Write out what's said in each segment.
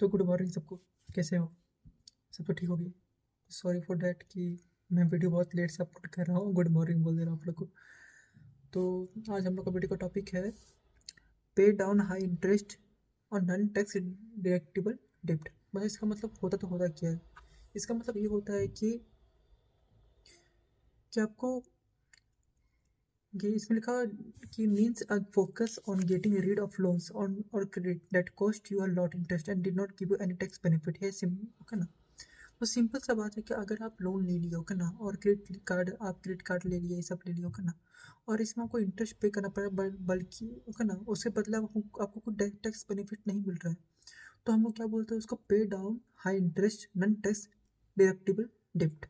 तो good morning सबको। कैसे हो? सब तो ठीक होगी। सॉरी फॉर डैट कि मैं वीडियो बहुत लेट से अपलोड कर रहा हूँ, गुड मॉर्निंग बोल दे रहा हूँ आप लोग को। तो आज हम लोग का वीडियो का टॉपिक है पे डाउन हाई इंटरेस्ट और नॉन टैक्स डिडक्टिबल डेब्ट। मतलब इसका मतलब होता क्या है? इसका मतलब ये होता है कि आपको ये इसमें लिखा कि means a focus on getting rid of loans on और credit that cost you a lot interest and did not give you any tax benefit है। सिम ओके ना? तो सिंपल सा बात है कि अगर आप लोन ले लिए हो ना और क्रेडिट कार्ड ले लिए, ये सब ले लिए हो ना, और इसमें आपको इंटरेस्ट पे करना पड़ा बल्कि ओके ना, उसके बदले आपको कोई टैक्स बेनिफिट नहीं मिल रहा है, तो हम लोग क्या बोलते हैं उसको? पे down high interest non tax deductible डेब्ट।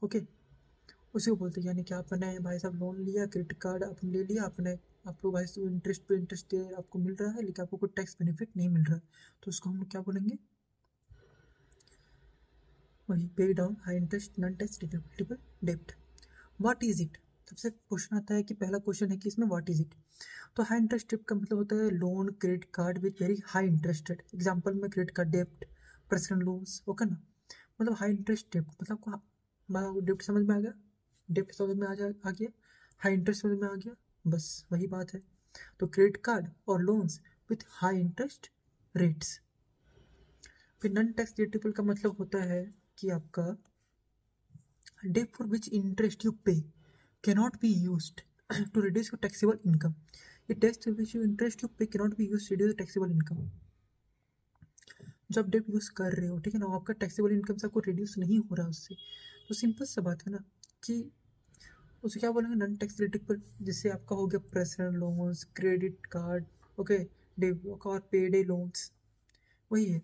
ओके, उसी को बोलते हैं। यानी कि आपने भाई साहब लोन लिया, क्रेडिट कार्ड आपने ले लिया, आपको भाई साहब इंटरेस्ट पे इंटरेस्ट आपको मिल रहा है, लेकिन आपको कोई टैक्स बेनिफिट नहीं मिल रहा है, तो उसको हम लोग क्या बोलेंगे? वही pay down high interest non tax deductible डेब्ट। What is it? सबसे क्वेश्चन आता है कि पहला क्वेश्चन है कि इसमें व्हाट इज इट। तो हाई इंटरेस्ट डेब्ट का मतलब होता है loan credit card with very high interest rate. Example में क्रेडिट कार्ड डेब्ट, पर्सनल लोन्स, ओके ना। मतलब हाई इंटरेस्ट डेब्ट मतलब आपको डेब्ट समझ में आ गया? डेब्ट समझ में आ गया, हाई इंटरेस्ट समझ में आ गया, बस वही बात है। तो क्रेडिट कार्ड और loans with high interest rates. फिर नॉन टैक्स डिडक्टिबल का मतलब होता है कि आपका debt for which interest you pay cannot be used to reduce your taxable income. A tax for which you interest you pay cannot be used to reduce taxable income. जब date use कर रहे हो, ठीक है ना, आपका taxable income से आपको रिड्यूस नहीं हो रहा उससे, तो सिंपल सा बात है ना कि उसे क्या बोलेंगे? Non tax deductible. जिससे आपका हो गया personal loans, credit card, okay, debit और पेडे लोन्स। वही है।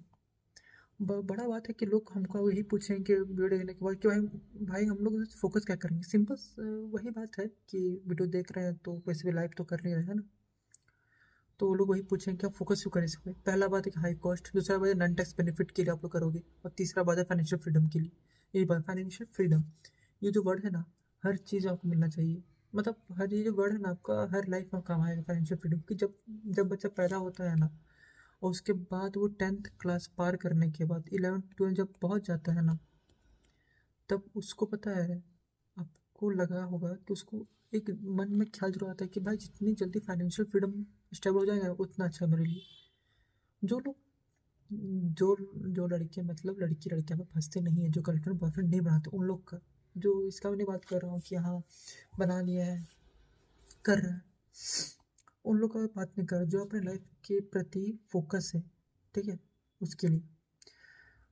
बड़ा बात है कि लोग हमको यही पूछें कि वीडियो देखने के बाद कि भाई हम लोग फोकस क्या करेंगे? सिंपल वही बात है कि वीडियो देख रहे हैं तो वैसे भी लाइव तो कर नहीं रहे हैं ना, तो वो लोग वही पूछें कि आप फोकस क्यों करें इस पे। पहला बात है कि हाई कॉस्ट, दूसरा बात है नॉन टैक्स बेनिफिट के लिए आप लोग करोगे, और तीसरा बात है फाइनेंशियल फ्रीडम के लिए। ये बात फाइनेंशियल फ्रीडम, ये जो वर्ड है ना, हर चीज़ आपको मिलना चाहिए। मतलब हर ये जो वर्ड है ना आपका हर लाइफ में काम आएगा। फाइनेंशियल फ्रीडम की जब जब बच्चा पैदा होता है ना, और उसके बाद वो 10th क्लास पार करने के बाद 11th 12th जब पहुंच जाता है ना, तब उसको पता है, आपको लगा होगा कि उसको एक मन में ख्याल जरूर आता है कि भाई जितनी जल्दी फाइनेंशियल फ्रीडम स्टेबल हो जाएगा उतना अच्छा है मेरे लिए। जो लोग जो जो लड़के मतलब लड़की लड़कियां में फंसते नहीं है, जो गर्लफ्रेंड बॉयफ्रेंड नहीं बनाते, उन लोग का, जो इसका भी नहीं बात कर रहा हूँ कि हाँ बना लिया है कर रहा है, उन लोग का बात नहीं कर रहा, जो अपने लाइफ के प्रति फोकस है, ठीक है, उसके लिए।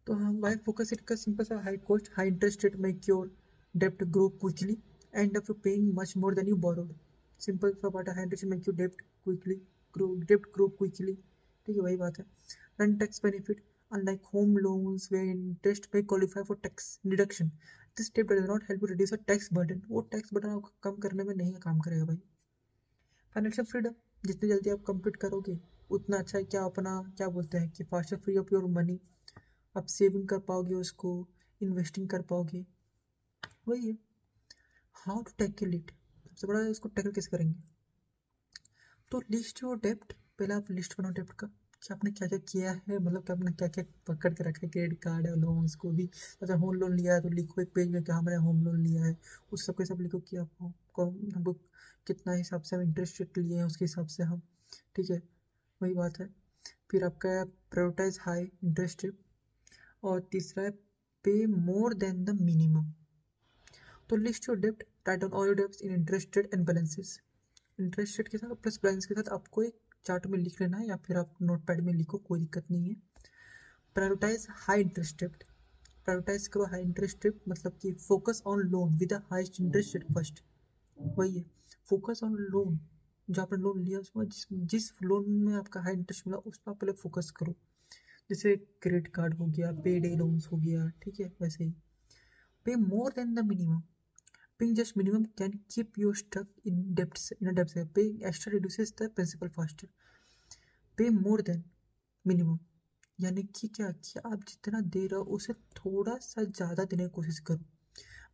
तो हाँ, वाई फोकस इट का सिंपल सा high cost high interest rate make your डेप्ट grow quickly end up paying much more than you borrowed. Simple सा बात है, हाई इंटरेस्ट मेक यू डेप्ट ग्रो क्विकली, ठीक है, वही बात है। Non tax benefit, unlike home loans where interest may qualify for tax deduction, this step does not help you reduce a tax burden। वो टैक्स बर्डन आपको कम करने में नहीं काम करेगा भाई। फाइनेंशियल फ्रीडम, जितनी जल्दी आप कंप्लीट करोगे उतना अच्छा है। क्या अपना क्या बोलते हैं कि faster free of your money, आप सेविंग कर पाओगे, उसको इन्वेस्टिंग कर पाओगे, वही है। हाउ टू टैकल इट, सबसे बड़ा है इसको टैकल कैसे करेंगे? तो लिस्ट योर डेप्ट। पहले आप लिस्ट बनाओ डेप्ट का कि आपने क्या क्या किया है, मतलब कि आपने क्या क्या पकड़ के रखा है। क्रेडिट कार्ड है, लोन्स को भी, अच्छा होम लोन लिया है तो लिखो एक पेज में कि हाँ मैंने होम लोन लिया है, उस सब के सब लिखो कि आपको हमको कितना हिसाब से हम इंटरेस्ट रेट लिए हैं उसके हिसाब से हम, ठीक है, वही बात है। फिर आपका प्रायोरिटाइज हाई इंटरेस्ट रेट, और तीसरा है pay more than the minimum. तो लिस्ट योर डेप्ट, write down all your debts in interest rate and balances. Interest rate के साथ प्लस बैलेंस के साथ आपको एक चार्ट में लिख लेना है, या फिर आप नोट पैड में लिखो, कोई दिक्कत नहीं है। Prioritize high interest rate, prioritize करो हाई इंटरेस्ट रेट, मतलब कि focus on loan with the highest interest rate first, वही है। फोकस ऑन लोन, जो आपने लोन लिया उसमें जिस लोन में आपका हाई इंटरेस्ट मिला उस पर पहले फोकस करो। जैसे क्रेडिट कार्ड हो गया, पे डे लोन्स हो गया, ठीक है, वैसे ही। पे more than the minimum, paying just minimum can keep you stuck in a debt cycle. Paying extra reduces the principal faster. Pay more than minimum, यानी कि क्या कि आप जितना दे रहे हो उसे थोड़ा सा ज़्यादा देने की कोशिश करो।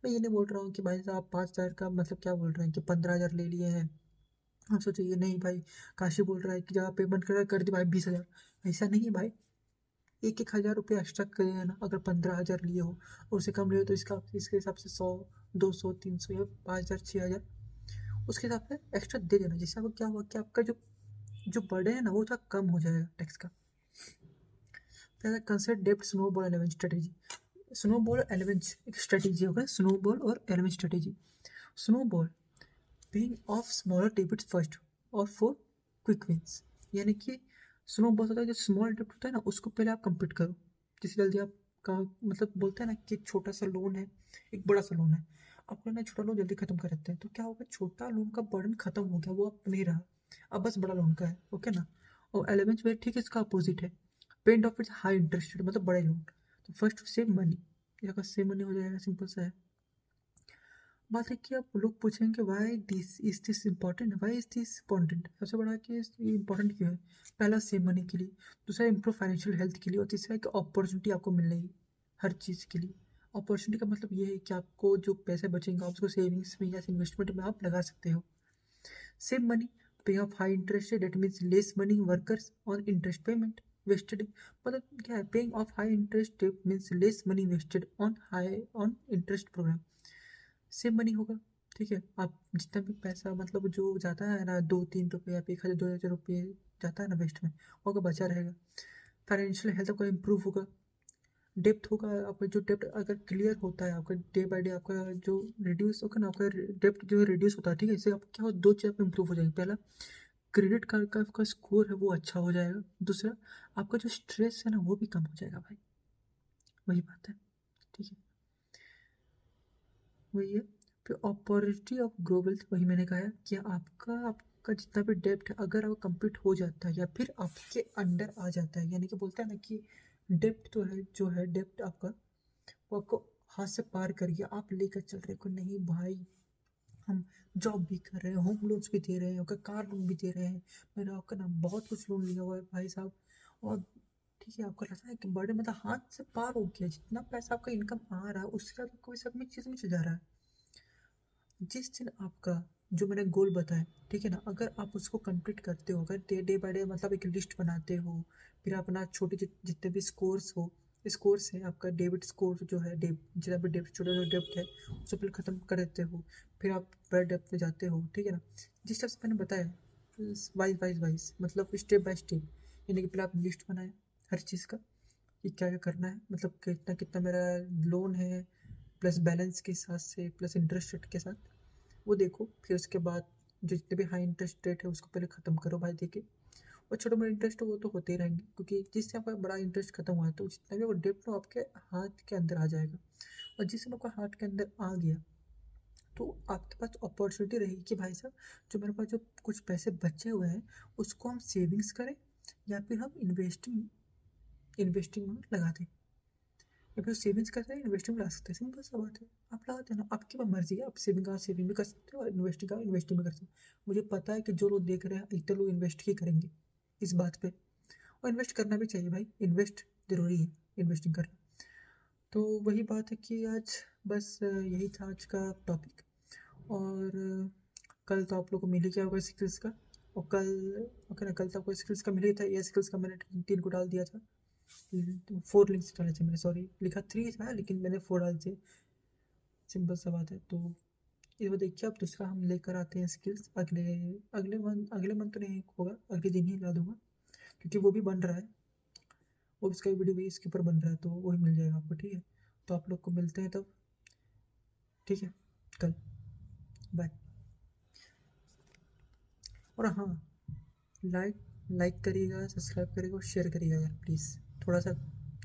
मैं ये नहीं बोल रहा हूँ कि भाई साहब 5,000 का, मतलब क्या बोल रहे हैं कि 15,000 ले लिए हैं, आप सोचो ये नहीं भाई, काशी बोल रहा है कि जहाँ पेमेंट कर दी भाई 20,000, ऐसा नहीं है भाई। एक एक हज़ार रुपये एक्स्ट्रा कर देना, अगर 15,000 लिए हो और उससे कम लिए हो तो इसके हिसाब से 100, 200, 300 या 5,000, 6,000 उसके हिसाब से एक्स्ट्रा दे देना, जिससे आपको क्या हुआ कि आपका जो जो बर्डन है ना वो थोड़ा कम हो जाएगा टैक्स का। पहला कंसिडर डेप्ट snowball element strategy. Snowball element एक स्ट्रेटेजी होगा, स्नोबॉल और element strategy. Snowball paying off smaller debts first और फॉर क्विक विंस, यानी कि स्नोबॉल होता है जो स्मॉल डेब्ट होता है ना उसको पहले आप कंप्लीट करो, जिससे जल्दी आपका मतलब बोलते हैं ना कि एक छोटा सा लोन है एक बड़ा सा लोन है, आपको ना छोटा लोन जल्दी खत्म कर देते हैं, तो क्या होगा छोटा लोन का बर्डन खत्म हो गया, वो अब नहीं रहा, अब बस बड़ा लोन का है, ओके ना। और एलिमेंट्स में ठीक है इसका अपोजिट है, paying of its high interest मतलब बड़े लोन। तो फर्स्ट सेव मनी, यहाँ सेव मनी हो जाएगा, सिंपल सा है। बात है कि आप लोग पूछेंगे why this important, why is this important, सबसे बड़ा कि ये इम्पोर्टेंट क्यों है। पहला सेव मनी के लिए, दूसरा इम्प्रूव फाइनेंशियल हेल्थ के लिए, और तीसरा है कि अपॉर्चुनिटी आपको मिल रही है हर चीज़ के लिए। अपॉर्चुनिटी का मतलब ये है कि आपको जो पैसे बचेंगे आप उसको सेविंग्स में या इन्वेस्टमेंट में आप लगा सकते हो। Save money pay off high interest debt means less money workers on interest payment wasted, मतलब क्या है paying off high interest means less money wasted on interest program. Save money होगा, ठीक है, आप जितना भी पैसा मतलब जो जाता है ना 2-3 रुपये या 1,000 2,000 रुपये जाता है ना वेस्ट में, वो आपका बचा रहेगा। फाइनेंशियल हेल्थ आपका इम्प्रूव होगा। डेप्थ होगा, आपका जो डेप्थ अगर क्लियर होता है आपका डे बाय डे आपका जो रिड्यूस होगा ना, आपका डेप्थ जो है रिड्यूस होता है, ठीक है, इससे आपका क्या हो दो चीज़ आपका इम्प्रूव हो जाएगी। पहला क्रेडिट कार्ड का आपका स्कोर है वो अच्छा हो जाएगा, दूसरा आपका जो स्ट्रेस है ना वो भी कम हो जाएगा भाई, वही बात है, ठीक है, वही है। फिर अपॉर्चुनिटी ऑफ ग्रो वेल्थ, वही मैंने कहा है कि आपका जितना भी डेप्ट है अगर वो कंप्लीट हो जाता है या फिर आपके अंडर आ जाता है, यानी कि बोलते हैं ना कि डेप्ट तो है जो है डेप्ट आपका वो आपको हाथ से पार करिए, आप लेकर चल रहे हो नहीं भाई, हम जॉब भी कर रहे हैं, होम लोन्स भी दे रहे हैं, आपका कार लोन भी दे रहे हैं, मैंने आपका ना बहुत कुछ लोन लिया हुआ है भाई साहब, और ठीक है आपको लगता है कि बर्डन मतलब हाथ से पार हो गया, जितना पैसा आपका इनकम आ रहा है उससे ज़्यादा कोई सब में चीज़ में चल जा रहा है। जिस दिन आपका जो मैंने गोल बताया, ठीक है ना, अगर आप उसको कंप्लीट करते हो, अगर डे बाय डे मतलब एक लिस्ट बनाते हो, फिर अपना छोटे जितने भी स्कोर्स हो, स्कोर्स है आपका डेबिट स्कोर जो है जितना भी डेबिट छोटा जो डेब्ट है उसको पहले ख़त्म कर देते हो, फिर आप बड़े डेब्ट में जाते हो, ठीक है ना, जिस तरह से मैंने बताया वाइज मतलब स्टेप बाय स्टेप, यानी कि पहले आप लिस्ट बनाए हर चीज़ का कि क्या क्या करना है, मतलब कितना कितना मेरा लोन है प्लस बैलेंस के साथ से प्लस इंटरेस्ट रेट के साथ वो देखो, फिर उसके बाद जो जितने भी हाई इंटरेस्ट रेट है उसको पहले ख़त्म करो भाई देके, और छोटे मोटे इंटरेस्ट वो तो होते ही रहेंगे, क्योंकि जिससे आपका बड़ा इंटरेस्ट खत्म हुआ है तो जितना भी वो डेप्ट हो आपके हाथ के अंदर आ जाएगा, और जिस समय आपका हाथ के अंदर आ गया तो आपके पास अपॉर्चुनिटी रहेगी कि भाई साहब जो मेरे पास जो कुछ पैसे बचे हुए हैं उसको हम सेविंग्स करें या फिर हम इन्वेस्टिंग में लगा दें, या फिर सेविंग्स कर सकते हैं इन्वेस्टिंग में लगा सकते हैं, सिंपल सा बात है, आप लगाते हैं ना, आपकी मर्जी है, आप सेविंग भी कर सकते हो और इन्वेस्टिंग भी कर सकते हो। मुझे पता है कि जो लोग देख रहे हैं इतने लोग इन्वेस्ट ही करेंगे इस बात पे, और इन्वेस्ट करना भी चाहिए भाई, इन्वेस्ट ज़रूरी है इन्वेस्टिंग करना। तो वही बात है कि आज बस यही था आज का टॉपिक, और कल तो आप लोग को मिल ही गया होगा स्किल्स का, और कल ओके ना, कल तो आपको स्किल्स का मिल ही था, ये स्किल्स का मैंने 3 को डाल दिया था, 4 लिंक्स डाले थे मैंने, सॉरी लिखा 3 था लेकिन मैंने 4 डाले थे, सिंपल सा बात है। तो ये देखिए अब दूसरा हम लेकर आते हैं स्किल्स अगले मंथ तो नहीं होगा, अगले दिन ही ला दूंगा, क्योंकि वो भी बन रहा है, वो उसका वीडियो भी इसके ऊपर बन रहा है, तो वही मिल जाएगा आपको, ठीक है। तो आप लोग को मिलते हैं तब, ठीक है, कल, बाय। और हाँ, लाइक लाइक करिएगा, सब्सक्राइब करिएगा और शेयर करिएगा यार प्लीज़, थोड़ा सा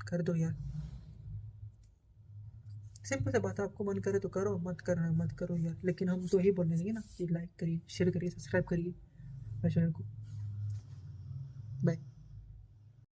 कर दो यार, सिंपल सा बात है, आपको मन करे तो करो, मत करो यार, लेकिन हम तो यही बोलने देंगे ना कि लाइक करिए, शेयर करिए, सब्सक्राइब करिए मेरे चैनल को। बाय।